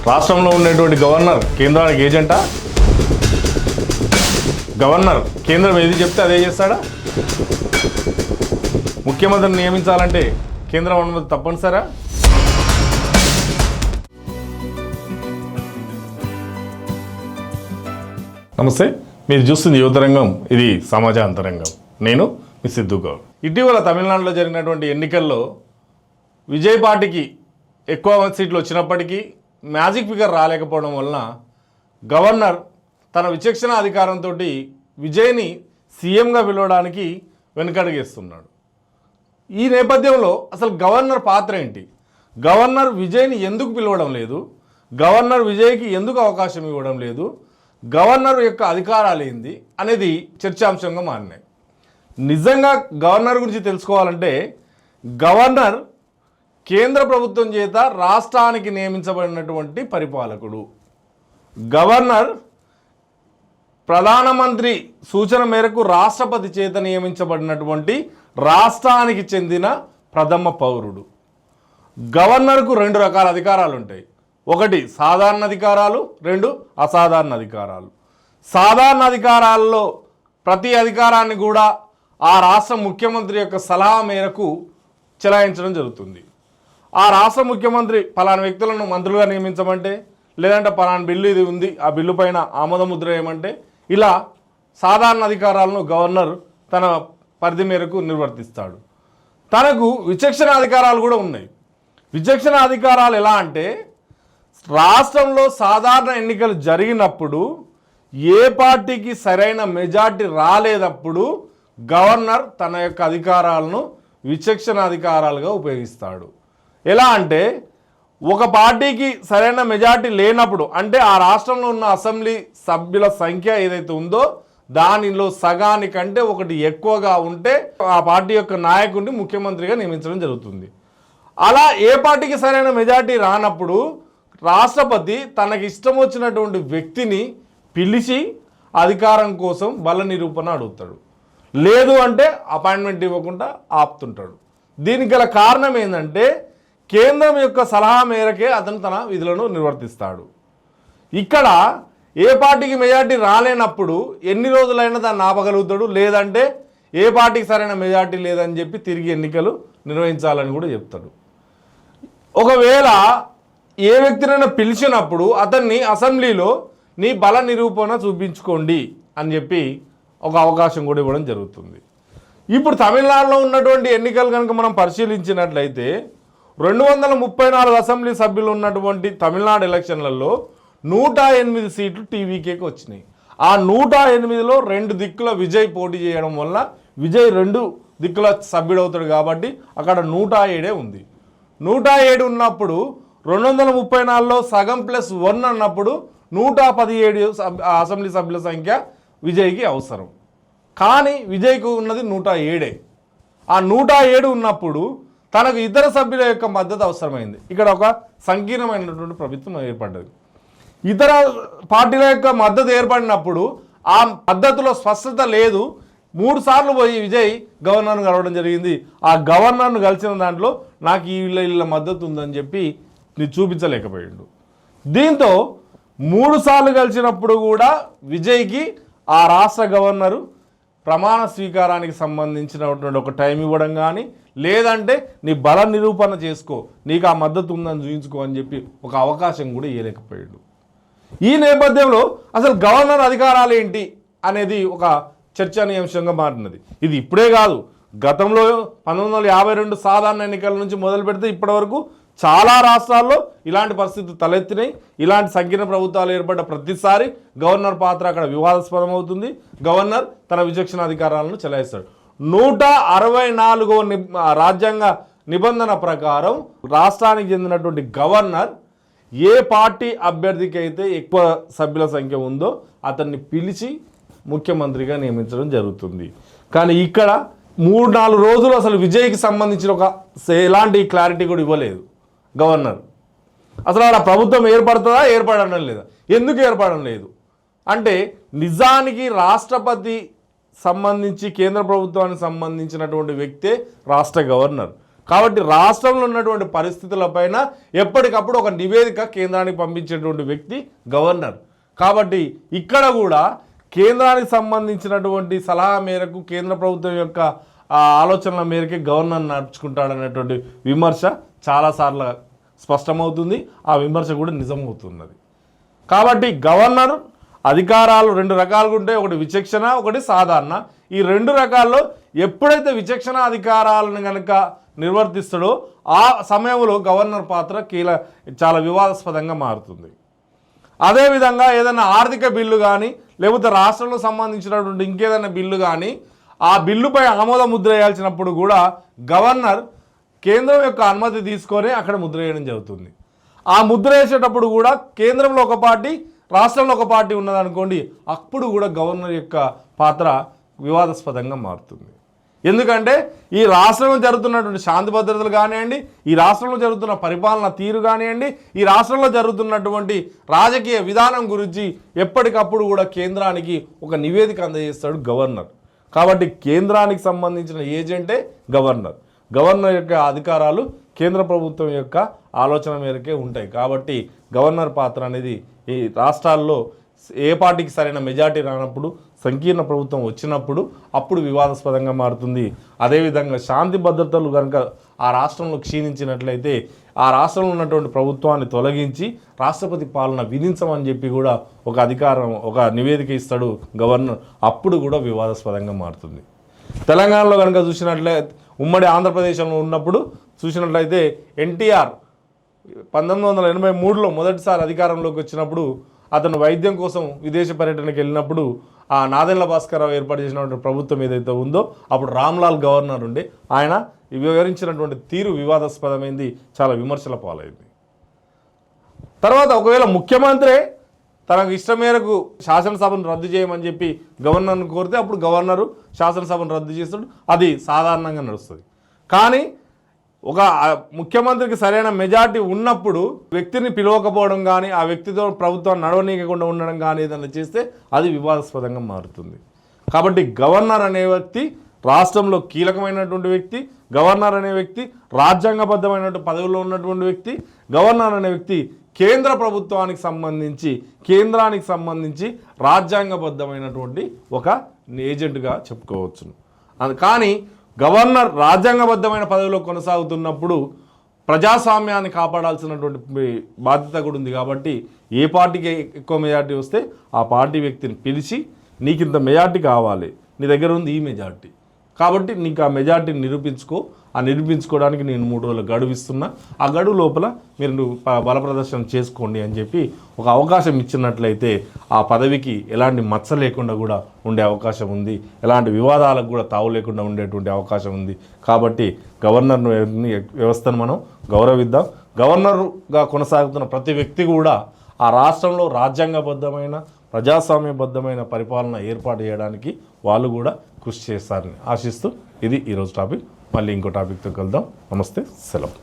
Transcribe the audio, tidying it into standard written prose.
రాష్ట్రంలో ఉన్నటువంటి గవర్నర్ కేంద్రానికి ఏజెంటా? గవర్నర్ కేంద్రం ఏది చెప్తే అదే చేస్తాడా? ముఖ్యమంత్రిని నియమించాలంటే కేంద్రం అనుమతి తప్పనిసరా? నమస్తే, మీరు చూస్తుంది యువతరంగం, ఇది సమాజ అంతరంగం. నేను మీ సిద్ధు గౌడ్. ఇటీవల తమిళనాడులో జరిగినటువంటి ఎన్నికల్లో విజయ్ పార్టీకి ఎక్కువ సీట్లు వచ్చినప్పటికీ మ్యాజిక్ ఫిగర్ రాలేకపోవడం వలన గవర్నర్ తన విచక్షణ అధికారంతో విజయ్ని సీఎంగా పిలవడానికి వెనుకడుగేస్తున్నాడు. ఈ నేపథ్యంలో అసలు గవర్నర్ పాత్ర ఏంటి? గవర్నర్ విజయ్ని ఎందుకు పిలవడం లేదు? గవర్నర్ విజయ్కి ఎందుకు అవకాశం ఇవ్వడం లేదు? గవర్నర్ యొక్క అధికారాలు ఏంది అనేది చర్చాంశంగా మారినాయి. నిజంగా గవర్నర్ గురించి తెలుసుకోవాలంటే, గవర్నర్ కేంద్ర ప్రభుత్వం చేత రాష్ట్రానికి నియమించబడినటువంటి పరిపాలకుడు. గవర్నర్ ప్రధానమంత్రి సూచన మేరకు రాష్ట్రపతి చేత నియమించబడినటువంటి రాష్ట్రానికి చెందిన ప్రథమ పౌరుడు. గవర్నర్కు రెండు రకాల అధికారాలు ఉంటాయి. ఒకటి సాధారణ అధికారాలు, రెండు అసాధారణ అధికారాలు. సాధారణ అధికారాల్లో ప్రతి అధికారాన్ని కూడా ఆ రాష్ట్ర ముఖ్యమంత్రి యొక్క సలహా మేరకు చెలాయించడం జరుగుతుంది. ఆ రాష్ట్ర ముఖ్యమంత్రి పలానా వ్యక్తులను మంత్రులుగా నియమించమంటే, లేదంటే పలానా బిల్లు ఇది ఉంది, ఆ బిల్లు పైన ఆమోదముద్ర వేయమంటే, ఇలా సాధారణ అధికారాలను గవర్నర్ తన పరిధి మేరకు నిర్వర్తిస్తాడు. తనకు విచక్షణ అధికారాలు కూడా ఉన్నాయి. విచక్షణ అధికారాలు ఎలా అంటే, రాష్ట్రంలో సాధారణ ఎన్నికలు జరిగినప్పుడు ఏ పార్టీకి సరైన మెజార్టీ రాలేదప్పుడు గవర్నర్ తన యొక్క అధికారాలను విచక్షణ అధికారాలుగా ఉపయోగిస్తాడు. ఎలా అంటే, ఒక పార్టీకి సరైన మెజార్టీ లేనప్పుడు, అంటే ఆ రాష్ట్రంలో ఉన్న అసెంబ్లీ సభ్యుల సంఖ్య ఏదైతే ఉందో దానిలో సగానికంటే ఒకటి ఎక్కువగా ఉంటే ఆ పార్టీ యొక్క నాయకుడిని ముఖ్యమంత్రిగా నియమించడం జరుగుతుంది. అలా ఏ పార్టీకి సరైన మెజార్టీ రానప్పుడు రాష్ట్రపతి తనకి ఇష్టం వచ్చినటువంటి వ్యక్తిని పిలిచి అధికారం కోసం బల నిరూపణ అడుగుతాడు. లేదు అంటే అపాయింట్మెంట్ ఇవ్వకుండా ఆపుతుంటాడు. దీనికి గల కారణం ఏంటంటే, కేంద్రం యొక్క సలహా మేరకే అతను తన విధులను నిర్వర్తిస్తాడు. ఇక్కడ ఏ పార్టీకి మెజార్టీ రాలేనప్పుడు ఎన్ని రోజులైనా దాన్ని ఆపగలుగుతాడు. లేదంటే ఏ పార్టీకి సరైన మెజార్టీ లేదని చెప్పి తిరిగి ఎన్నికలు నిర్వహించాలని కూడా చెప్తాడు. ఒకవేళ ఏ వ్యక్తినైనా పిలిచినప్పుడు అతన్ని అసెంబ్లీలో నీ బల నిరూపణ చూపించుకోండి అని చెప్పి ఒక అవకాశం కూడా ఇవ్వడం జరుగుతుంది. ఇప్పుడు తమిళనాడులో ఉన్నటువంటి ఎన్నికలు కనుక మనం పరిశీలించినట్లయితే 234 అసెంబ్లీ సభ్యులు ఉన్నటువంటి తమిళనాడు ఎలక్షన్లలో 108 సీట్లు టీవీకేకి వచ్చినాయి. ఆ 108లో 2 దిక్కుల విజయ్ పోటీ చేయడం వల్ల విజయ్ 2 దిక్కుల సభ్యుడు అవుతాడు. కాబట్టి అక్కడ 107 ఉంది. 107 ఉన్నప్పుడు 234లో సగం +1 అన్నప్పుడు 117 అసెంబ్లీ సభ్యుల సంఖ్య విజయ్కి అవసరం. కానీ విజయ్కు ఉన్నది 107. ఆ 107 ఉన్నప్పుడు తనకు ఇతర సభ్యుల యొక్క మద్దతు అవసరమైంది. ఇక్కడ ఒక సంకీర్ణమైనటువంటి ప్రభుత్వం ఏర్పడ్డది. ఇతర పార్టీల యొక్క మద్దతు ఏర్పడినప్పుడు ఆ మద్దతులో స్పష్టత లేదు. 3 సార్లు పోయి విజయ్ గవర్నర్ను కలవడం జరిగింది. ఆ గవర్నర్ను కలిసిన దాంట్లో నాకు వీళ్ళ మద్దతు ఉందని చెప్పి చూపించలేకపోయాడు. దీంతో 3 సార్లు కలిసినప్పుడు కూడా విజయ్కి ఆ రాష్ట్ర గవర్నరు ప్రమాణ స్వీకారానికి సంబంధించినటువంటి ఒక టైం ఇవ్వడం కానీ, లేదంటే నీ బల నిరూపణ చేసుకో, నీకు ఆ మద్దతు ఉందని చూపించుకో అని చెప్పి ఒక అవకాశం కూడా ఇవ్వలేకపోయాడు. ఈ నేపథ్యంలో అసలు గవర్నర్ అధికారాలు ఏంటి అనేది ఒక చర్చనీయాంశంగా మారినది. ఇది ఇప్పుడే కాదు, గతంలో 1952 సాధారణ ఎన్నికల నుంచి మొదలు పెడితే ఇప్పటి వరకు చాలా రాష్ట్రాల్లో ఇలాంటి పరిస్థితులు తలెత్తినాయి. ఇలాంటి సంకీర్ణ ప్రభుత్వాలు ఏర్పడ్డ ప్రతిసారి గవర్నర్ పాత్ర అక్కడ వివాదాస్పదం అవుతుంది. గవర్నర్ తన విచక్షణ అధికారాలను చెలాయిస్తాడు. 164వ రాజ్యాంగ నిబంధన ప్రకారం రాష్ట్రానికి చెందినటువంటి గవర్నర్ ఏ పార్టీ అభ్యర్థికి అయితే ఎక్కువ సభ్యుల సంఖ్య ఉందో అతన్ని పిలిచి ముఖ్యమంత్రిగా నియమించడం జరుగుతుంది. కానీ ఇక్కడ 3-4 రోజులు అసలు విజయ్కి సంబంధించిన ఒక ఎలాంటి క్లారిటీ కూడా ఇవ్వలేదు గవర్నర్. అసలు అలా ప్రభుత్వం ఏర్పడుతుందా, ఏర్పడడం లేదా, ఎందుకు ఏర్పడడం లేదు అంటే, నిజానికి రాష్ట్రపతి సంబంధించి కేంద్ర ప్రభుత్వానికి సంబంధించినటువంటి వ్యక్తే రాష్ట్ర గవర్నర్. కాబట్టి రాష్ట్రంలో ఉన్నటువంటి పరిస్థితులపైన ఎప్పటికప్పుడు ఒక నివేదిక కేంద్రానికి పంపించేటువంటి వ్యక్తి గవర్నర్. కాబట్టి ఇక్కడ కూడా కేంద్రానికి సంబంధించినటువంటి సలహా మేరకు కేంద్ర ప్రభుత్వం యొక్క ఆలోచనల మేరకే గవర్నర్ నడుచుకుంటాడనేటువంటి విమర్శ చాలాసార్లు స్పష్టమవుతుంది. ఆ విమర్శ కూడా నిజమవుతున్నది. కాబట్టి గవర్నర్ అధికారాలు రెండు రకాలుగా ఉంటాయి, ఒకటి విచక్షణ, ఒకటి సాధారణ. ఈ రెండు రకాల్లో ఎప్పుడైతే విచక్షణ అధికారాలను కనుక నిర్వర్తిస్తాడో ఆ సమయంలో గవర్నర్ పాత్ర చాలా వివాదాస్పదంగా మారుతుంది. అదేవిధంగా ఏదైనా ఆర్థిక బిల్లు కానీ లేకపోతే రాష్ట్రంలో సంబంధించినటువంటి ఇంకేదైనా బిల్లు కానీ ఆ బిల్లుపై ఆమోద ముద్ర వేయాల్సినప్పుడు కూడా గవర్నర్ కేంద్రం యొక్క అనుమతి తీసుకొని అక్కడ ముద్ర వేయడం జరుగుతుంది. ఆ ముద్ర వేసేటప్పుడు కూడా కేంద్రంలో ఒక పార్టీ, రాష్ట్రంలో ఒక పార్టీ ఉన్నదనుకోండి, అప్పుడు కూడా గవర్నర్ యొక్క పాత్ర వివాదాస్పదంగా మారుతుంది. ఎందుకంటే ఈ రాష్ట్రంలో జరుగుతున్నటువంటి శాంతి భద్రతలు కానివ్వండి, ఈ రాష్ట్రంలో జరుగుతున్న పరిపాలన తీరు కానివ్వండి, ఈ రాష్ట్రంలో జరుగుతున్నటువంటి రాజకీయ విధానం గురించి ఎప్పటికప్పుడు కూడా కేంద్రానికి ఒక నివేదిక అందజేస్తాడు గవర్నర్. కాబట్టి కేంద్రానికి సంబంధించిన ఏజెంటే గవర్నర్. గవర్నర్ యొక్క అధికారాలు కేంద్ర ప్రభుత్వం యొక్క ఆలోచన మేరకే ఉంటాయి. కాబట్టి గవర్నర్ పాత్ర అనేది ఈ రాష్ట్రాల్లో ఏ పార్టీకి సరైన మెజార్టీ రానప్పుడు, సంకీర్ణ ప్రభుత్వం వచ్చినప్పుడు అప్పుడు వివాదాస్పదంగా మారుతుంది. అదేవిధంగా శాంతి భద్రతలు కనుక ఆ రాష్ట్రంలో క్షీణించినట్లయితే ఆ రాష్ట్రంలో ఉన్నటువంటి ప్రభుత్వాన్ని తొలగించి రాష్ట్రపతి పాలన విధించమని చెప్పి కూడా ఒక నివేదిక ఇస్తాడు గవర్నర్. అప్పుడు కూడా వివాదాస్పదంగా మారుతుంది. తెలంగాణలో కనుక చూసినట్లయితే, ఉమ్మడి ఆంధ్రప్రదేశ్లో ఉన్నప్పుడు చూసినట్లయితే ఎన్టీఆర్ 1983లో మొదటిసారి అధికారంలోకి వచ్చినప్పుడు అతను వైద్యం కోసం విదేశ పర్యటనకు వెళ్ళినప్పుడు ఆ నాదెండ్ల భాస్కరరావు ఏర్పాటు చేసినటువంటి ప్రభుత్వం ఏదైతే ఉందో అప్పుడు రామ్లాల్ గవర్నర్ ఉండే, ఆయన వివరించినటువంటి తీరు వివాదాస్పదమైంది, చాలా విమర్శల పాలైంది. తర్వాత ఒకవేళ ముఖ్యమంత్రే తనకు ఇష్టం మేరకు శాసనసభను రద్దు చేయమని చెప్పి గవర్నర్ను కోరితే అప్పుడు గవర్నరు శాసనసభను రద్దు చేస్తాడు, అది సాధారణంగా నడుస్తుంది. కానీ ఒక ముఖ్యమంత్రికి సరైన మెజార్టీ ఉన్నప్పుడు వ్యక్తిని పిలవకపోవడం కానీ, ఆ వ్యక్తితో ప్రభుత్వాన్ని నడవనీయకుండా ఉండడం కానీ ఏదైనా చేస్తే అది వివాదాస్పదంగా మారుతుంది. కాబట్టి గవర్నర్ అనే వ్యక్తి రాష్ట్రంలో కీలకమైనటువంటి వ్యక్తి, గవర్నర్ అనే వ్యక్తి రాజ్యాంగబద్ధమైనటువంటి పదవిలో ఉన్నటువంటి వ్యక్తి, గవర్నర్ అనే వ్యక్తి కేంద్ర ప్రభుత్వానికి సంబంధించి రాజ్యాంగబద్ధమైనటువంటి ఒక ఏజెంట్గా చెప్పుకోవచ్చును. కానీ గవర్నర్ రాజ్యాంగబద్ధమైన పదవిలో కొనసాగుతున్నప్పుడు ప్రజాస్వామ్యాన్ని కాపాడాల్సినటువంటి బాధ్యత కూడా ఉంది. కాబట్టి ఏ పార్టీకి ఎక్కువ మెజార్టీ వస్తే ఆ పార్టీ వ్యక్తిని పిలిచి నీకు ఇంత మెజార్టీ కావాలి, నీ దగ్గర ఉంది ఈ మెజార్టీ, కాబట్టి నీకు ఆ మెజార్టీని నిరూపించుకోవడానికి నేను 3 రోజులు గడువు ఇస్తున్నా, ఆ గడువు లోపల మీరు బలప్రదర్శన చేసుకోండి అని చెప్పి ఒక అవకాశం ఇచ్చినట్లయితే ఆ పదవికి ఎలాంటి మచ్చ లేకుండా కూడా ఉండే అవకాశం ఉంది, ఎలాంటి వివాదాలకు కూడా తావు లేకుండా ఉండేటువంటి అవకాశం ఉంది. కాబట్టి గవర్నర్ వ్యవస్థను మనం గౌరవిద్దాం. గవర్నర్గా కొనసాగుతున్న ప్రతి వ్యక్తి కూడా ఆ రాష్ట్రంలో రాజ్యాంగబద్ధమైన ప్రజాస్వామ్యబద్ధమైన పరిపాలన ఏర్పాటు చేయడానికి వాళ్ళు కూడా కృషి చేస్తారని ఆశిస్తూ ఇది ఈరోజు టాపిక్. మళ్ళీ ఇంకో టాపిక్తో కలుద్దాం. నమస్తే, సెలవు.